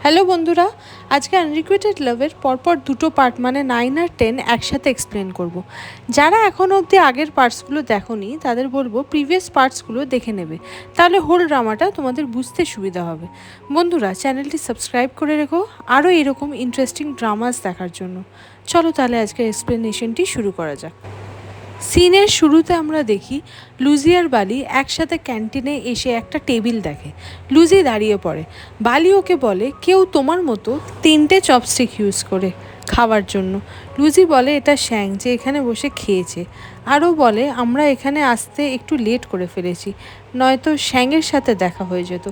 Hello বন্ধুরা, আজকে আনরিকুয়েটেড লাভের পরপর দুটো পার্ট মানে 9 আর 10 একসাথে এক্সপ্লেন করব। যারা এখনও অবধি আগের পার্টসগুলো দেখোনি তাদের বলবো প্রিভিয়াস পার্টসগুলো দেখে নেবে, তাহলে হোল ড্রামাটা তোমাদের বুঝতে সুবিধা হবে। বন্ধুরা, চ্যানেলটি সাবস্ক্রাইব করে রেখো আরও এরকম ইন্টারেস্টিং ড্রামাস দেখার জন্য। চলো তাহলে আজকের এক্সপ্লেনেশনটি শুরু করা যাক। সিনের শুরুতে আমরা দেখি লুজি আর বালি একসাথে ক্যান্টিনে এসে একটা টেবিল দেখে। লুজি দাঁড়িয়ে পড়ে। বালি ওকে বলে, কেউ তোমার মতো 3টে চপস্টিক ইউজ করে খাওয়ার জন্য। লুজি বলে এটা শ্যাং যে এখানে বসে খেয়েছে। আরও বলে আমরা এখানে আসতে একটু লেট করে ফেলেছি, নয়তো শ্যাংয়ের সাথে দেখা হয়ে যেত।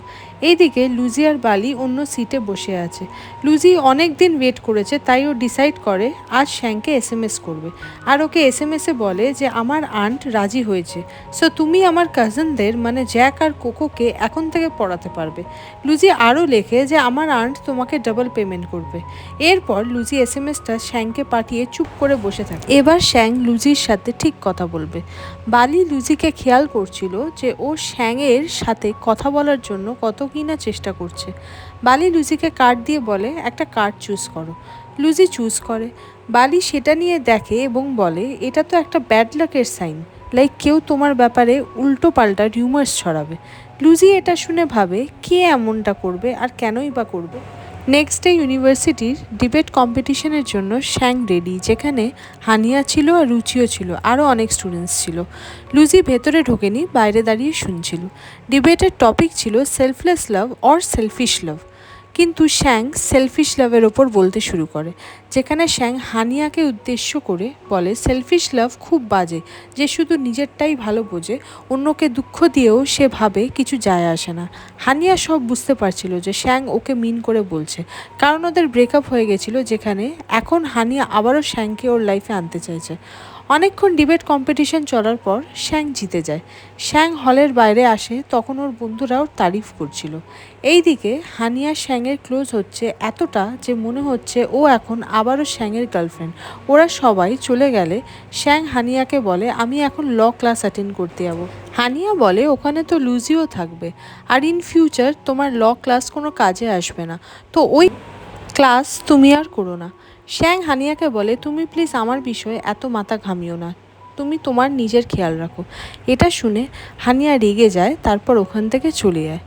এইদিকে লুজি আর বালি অন্য সিটে বসে আছে। লুজি অনেক দিন ওয়েট করেছে, তাই ও ডিসাইড করে আজ শ্যাংকে এসএমএস করবে। আর ওকে এসএমএসে বলে যে আমার আন্ট রাজি হয়েছে, সো তুমি আমার কাজিনদের মানে জ্যাক আর কোকোকে এখন থেকে পড়াতে পারবে। লুজি আরও লেখে যে আমার আন্ট তোমাকে ডাবল পেমেন্ট করবে। এরপর লুজি এসএমএসটা শ্যাংকে পাঠিয়ে চুপ করে বসে থাকে। এবার শ্যাং লুজির সাথে ঠিক কথা বলবে। বালি লুজিকে খেয়াল করছিল যে ও শ্যাংয়ের সাথে কথা বলার জন্য কত কিনা চেষ্টা করছে। বালি লুজিকে কার্ড দিয়ে বলে একটা কার্ড চুজ করো। লুজি চুজ করে। বালি সেটা নিয়ে দেখে এবং বলে এটা তো একটা ব্যাড লাকের সাইন, লাইক কেউ তোমার ব্যাপারে উল্টো পাল্টা রিউমার্স ছড়াবে। লুজি এটা শুনে ভাবে কে এমনটা করবে আর কেনই বা করবে। নেক্সট ডে ইউনিভার্সিটির ডিবেট কম্পিটিশনের জন্য শ্যাং রেডি, যেখানে হানিয়া ছিল আর রুচিও ছিল, আরও অনেক স্টুডেন্টস ছিল। লুজি ভেতরে ঢোকেনি, বাইরে দাঁড়িয়ে শুনছিল। ডিবেটের টপিক ছিল সেলফলেস লাভ অর সেলফিশ লাভ, কিন্তু শ্যাং সেলফিশ লাভের ওপর বলতে শুরু করে, যেখানে শ্যাং হানিয়াকে উদ্দেশ্য করে বলে সেলফিশ লাভ খুব বাজে, যে শুধু নিজেরটাই ভালো বোঝে, অন্যকে দুঃখ দিয়েও সে ভাবে কিছু যায় আসে না। হানিয়া সব বুঝতে পারছিল যে শ্যাং ওকে মিন করে বলছে, কারণ ওদের ব্রেকআপ হয়ে গেছিলো, যেখানে এখন হানিয়া আবারও শ্যাংকে ওর লাইফে আনতে চাইছে। অনেকক্ষণ ডিবেট কম্পিটিশন চলার পর শ্যাং জিতে যায়। শ্যাং হলের বাইরে আসে, তখন ওর বন্ধুরা ওর তারিফ করছিল। এইদিকে হানিয়া শ্যাংয়ের ক্লোজ হচ্ছে এতটা যে মনে হচ্ছে ও এখন আবারও শ্যাংয়ের গার্লফ্রেন্ড। ওরা সবাই চলে গেলে শ্যাং হানিয়াকে বলে আমি এখন ল ক্লাস অ্যাটেন্ড করতে যাবো। হানিয়া বলে ওখানে তো লুজিও থাকবে, আর ইন ফিউচার তোমার ল ক্লাস কোনো কাজে আসবে না, তো ওই ক্লাস তুমি আর করো না। শ্যাং হানিয়াকে বলে তুমি প্লিজ আমার বিষয়ে এত মাথা ঘামিও না, তুমি তোমার নিজের খেয়াল রাখো। এটা শুনে হানিয়া রেগে যায়, তারপর ওখান থেকে চলে যায়।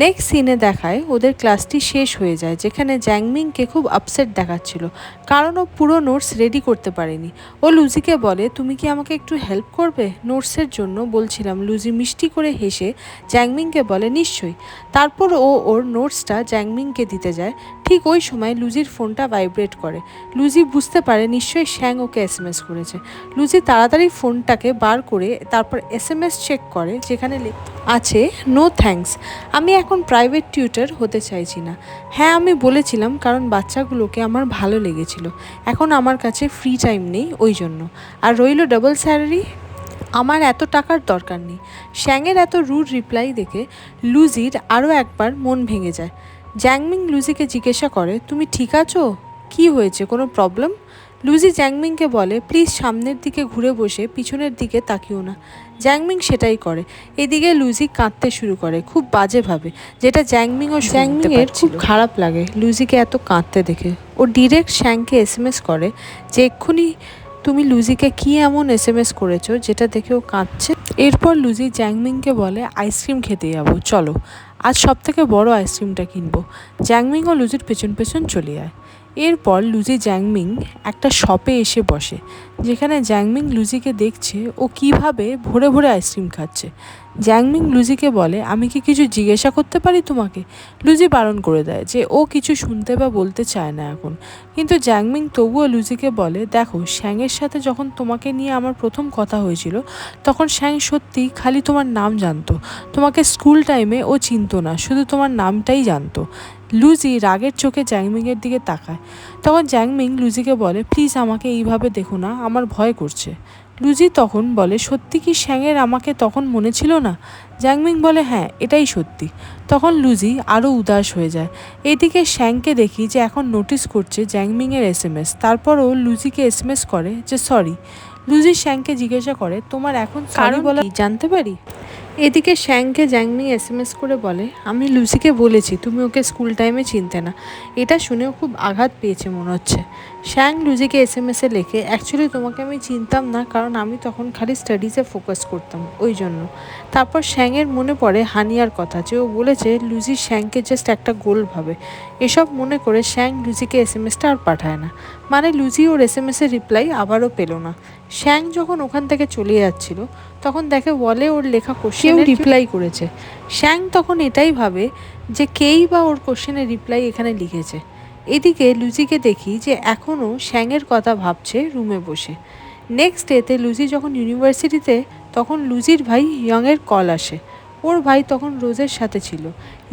নেক্সট সিনে দেখায় ওদের ক্লাসটি শেষ হয়ে যায়, যেখানে জ্যাংমিংকে খুব আপসেট দেখাচ্ছিল, কারণ ও পুরো নোটস রেডি করতে পারেনি। ও লুজিকে বলে তুমি কি আমাকে একটু হেল্প করবে নোটসের জন্য বলছিলাম। লুজি মিষ্টি করে হেসে জ্যাংমিংকে বলে নিশ্চয়ই। তারপর ও ওর নোটসটা জ্যাংমিংকে দিতে যায়। ঠিক ওই সময় লুজির ফোনটা ভাইব্রেট করে। লুজি বুঝতে পারে নিশ্চয়ই শ্যাং ওকে এসএমএস করেছে। লুজি তাড়াতাড়ি ফোনটাকে বার করে তারপর এসএমএস চেক করে, যেখানে আছে নো থ্যাঙ্কস, আমি এখন প্রাইভেট টিউটর হতে চাইছি না। হ্যাঁ আমি বলেছিলাম কারণ বাচ্চাগুলোকে আমার ভালো লেগেছিল, এখন আমার কাছে ফ্রি টাইম নেই ওই জন্য। আর রইল ডাবল স্যালারি, আমার এত টাকার দরকার নেই। শ্যাংয়ের এত রুড রিপ্লাই দেখে লুজির আরও একবার মন ভেঙে যায়। জ্যাংমিং লুজিকে জিজ্ঞাসা করে তুমি ঠিক আছো, কি হয়েছে, কোনো প্রবলেম? লুজি জ্যাংমিংকে বলে প্লিজ সামনের দিকে ঘুরে বসে পিছনের দিকে তাকিও না। জ্যাংমিং সেটাই করে। এদিকে লুজি কাঁদতে শুরু করে খুব বাজেভাবে, যেটা জ্যাংমিংয়ের খুব খারাপ লাগে লুজিকে এত কাঁদতে দেখে। ও ডিরেক্ট শ্যাংকে এসএমএস করে যে এক্ষুনি তুমি লুজিকে কী এমন এসএমএস করেছো যেটা দেখে ও কাঁদছে। এরপর লুজি জ্যাংমিংকে বলে আইসক্রিম খেতে যাবো, চলো আজ সবথেকে বড় আইসক্রিমটা কিনবো। জ্যাংমিং ও লুজির পেছন পেছন চলে যায়। এরপর লুজি জ্যাংমিং একটা শপে এসে বসে, যেখানে জ্যাংমিং লুজিকে দেখছে ও কিভাবে ভরে ভরে আইসক্রিম খাচ্ছে। জ্যাংমিং লুজিকে বলে আমি কি কিছু জিজ্ঞাসা করতে পারি তোমাকে? লুজি বারণ করে দেয় যে ও কিছু শুনতে বা বলতে চায় না এখন, কিন্তু জ্যাংমিং তবুও লুজিকে বলে দেখো শ্যাংয়ের সাথে যখন তোমাকে নিয়ে আমার প্রথম কথা হয়েছিল, তখন শ্যাং সত্যি খালি তোমার নাম জানতো, তোমাকে স্কুল টাইমে ও চিনতো না, শুধু তোমার নামটাই জানতো। লুজি রাগের চোখে জ্যাংমিংয়ের দিকে তাকায়। তখন জ্যাংমিং লুজিকে বলে প্লিজ আমাকে এইভাবে দেখো না, আমার ভয় করছে। লুজি তখন বলে সত্যি কি শ্যাংয়ের আমাকে তখন মনে ছিল না? জ্যাংমিং বলে হ্যাঁ এটাই সত্যি। তখন লুজি আরও উদাস হয়ে যায়। এদিকে শ্যাংকে দেখি যে এখন নোটিস করছে জ্যাংমিংয়ের এসএমএস, তারপরও লুজিকে এসএমএস করে যে সরি। লুজি শ্যাংকে জিজ্ঞাসা করে তোমার এখন সরি বলা জানতে পারি? এদিকে শ্যাংকে জ্যাংমি এসএমএস করে বলে, আমি লুসিকে বলেছি তুমি ওকে স্কুল টাইমে চিনতে না। এটা শুনেও খুব আঘাত পেয়েছে মনে হচ্ছে। শ্যাং লুজিকে এসএমএসে লেখে, অ্যাকচুয়ালি তোমাকে আমি চিনতাম না, কারণ আমি তখন খালি স্টাডিজে ফোকাস করতাম ওই জন্য। তারপর শ্যাংয়ের মনে পড়ে হানিয়ার কথা, যে ও বলেছে লুজি শ্যাংকে জাস্ট একটা গোল ভাবে। এসব মনে করে শ্যাং লুজিকে এসএমএসটা আর পাঠায় না, মানে লুজি ওর এসএমএসের রিপ্লাই আবারও পেল না। শ্যাং যখন ওখান থেকে চলে যাচ্ছিল তখন দেখে ওয়ালে ওর লেখা কোশ্চেন রিপ্লাই করেছে। শ্যাং তখন এটাই ভাবে যে কেই বা ওর কোশ্চেনের রিপ্লাই এখানে লিখেছে। এদিকে লুজিকে দেখি যে এখনও শ্যাংয়ের কথা ভাবছে রুমে বসে। নেক্সট ডেতে লুজি যখন ইউনিভার্সিটিতে, তখন লুজির ভাই ইয়ংয়ের কল আসে। ওর ভাই তখন রোজের সাথে ছিল।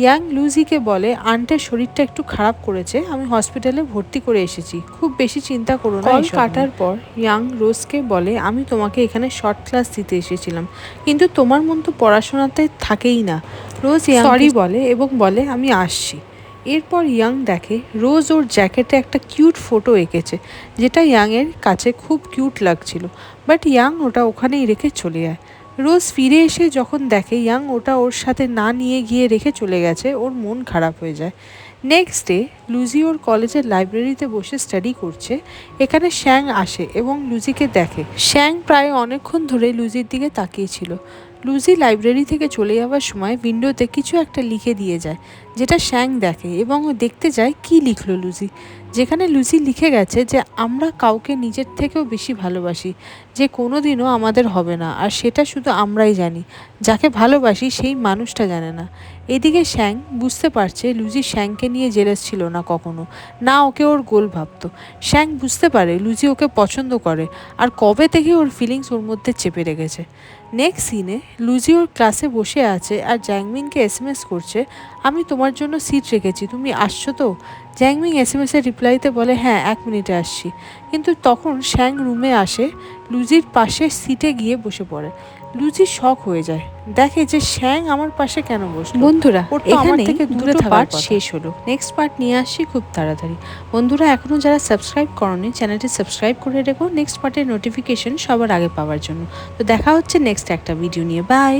ইয়াং লুজিকে বলে, আন্টের শরীরটা একটু খারাপ করেছে, আমি হসপিটালে ভর্তি করে এসেছি, খুব বেশি চিন্তা করো না। কল কাটার পর ইয়াং রোজকে বলে, আমি তোমাকে এখানে শর্ট ক্লাস দিতে এসেছিলাম, কিন্তু তোমার মন তো পড়াশোনাতে থাকেই না। রোজ সরি বলে এবং বলে, আমি আসছি। এরপর ইয়াং দেখে রোজ ওর জ্যাকেটে একটা কিউট ফটো এঁকেছে, যেটা ইয়াংয়ের কাছে খুব কিউট লাগছিল, বাট ইয়াং ওটা ওখানেই রেখে চলে যায়। রোজ ফিরে এসে যখন দেখে ইয়াং ওটা ওর সাথে না নিয়ে গিয়ে রেখে চলে গেছে, ওর মন খারাপ হয়ে যায়। নেক্সট ডে লুজি ওর কলেজের লাইব্রেরিতে বসে স্টাডি করছে। এখানে শ্যাং আসে এবং লুজিকে দেখে। শ্যাং প্রায় অনেকক্ষণ ধরে লুজির দিকে তাকিয়েছিল। লুজি লাইব্রেরি থেকে চলে যাওয়ার সময় উইন্ডোতে কিছু একটা লিখে দিয়ে যায়, যেটা শ্যাং দেখে এবং ও দেখতে যায় কি লিখলো লুজি। যেখানে লুজি লিখে গেছে যে আমরা কাউকে নিজের থেকেও বেশি ভালোবাসি, যে কোনো দিনও আমাদের হবে না, আর সেটা শুধু আমরাই জানি, যাকে ভালোবাসি সেই মানুষটা জানে না। এদিকে শ্যাং বুঝতে পারছে লুজি শ্যাংকে নিয়ে জেলাস ছিল না কখনো, না ওকে ওর গোল ভাবতো। শ্যাং বুঝতে পারে লুজি ওকে পছন্দ করে, আর কবে থেকে ওর ফিলিংস ওর মধ্যে চেপে রেখেছে। নেক্সট সিনে লুজি ওর ক্লাসে বসে আছে আর জ্যাংমিংকে এসএমএস করছে, আমি তোমার জন্য সিট রেখেছি, তুমি আসছো তো? জ্যাংমিং এসএমএসের রিপ্লাইতে বলে, হ্যাঁ 1 মিনিটে আসছি। কিন্তু তখন শ্যাং রুমে আসে, লুজির পাশে সিটে গিয়ে বসে পড়ে। লুজি শক হয়ে যায়, দেখে যে শ্যাং আমার পাশে কেন বসলো। বন্ধুরা, আমার থেকে দূরে পার্ট শেষ হলো, নেক্সট পার্ট নিয়ে আসছি খুব তাড়াতাড়ি। বন্ধুরা, এখনও যারা সাবস্ক্রাইব করনি চ্যানেলটি সাবস্ক্রাইব করে রেখো নেক্সট পার্টের নোটিফিকেশন সবার আগে পাওয়ার জন্য। তো দেখা হচ্ছে নেক্সট একটা ভিডিও নিয়ে। বাই।